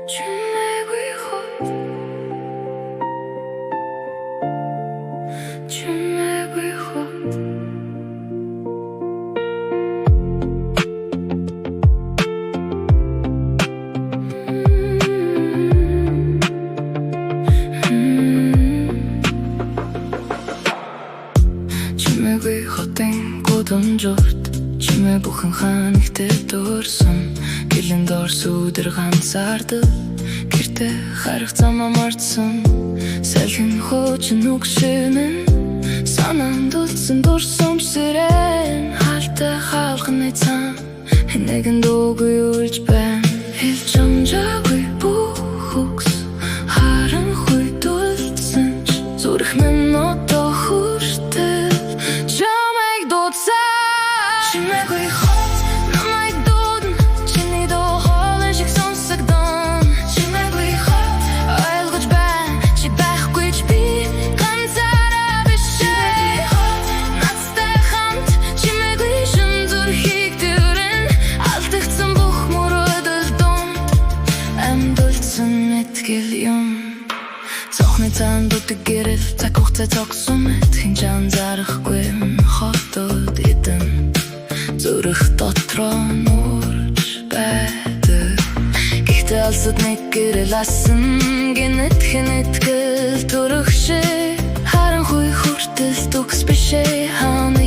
чимээгүй хот чимээгүй хот чимээгүй хотын гудамжууд чимээ бүхэн ханигтэй дуурсан гэлэн дор сүдэр ганцаардаг гэртээ харах замаа мартсан салхин хуучин нүгшинэн санаанд үлдсэн дурсамж сэрэн халтай халхны цан нэгэн дуугүй үлж байна хэлж амжаагүй бүх үгс харанхуй дулдсан ч зүрх минь одоо хүртэл чамайг дуудсан чимээгүй хот намайг дуудна чиний дуу хоолой шиг сонсогдсон чимээгүй хот ойлгож байна чи байхгүй ч би ганцаараа биш надтай хамт чимээгүй шин зүрхийг дүүрэн алдагдсан бүх мөрөөдөл дунд амьдулсан мэтгэл юм цохны цаан дутаг гэрэл цаг хугацаа цогсон мэт хинч анзаарахгүй хотод эдэн зүрх дотроо нурж байдаг гэхдээ алсад нэг гэрэл асан гинэт хинэтгэл төрөх шиг харанхуй хүртэл төгс бишээ ханы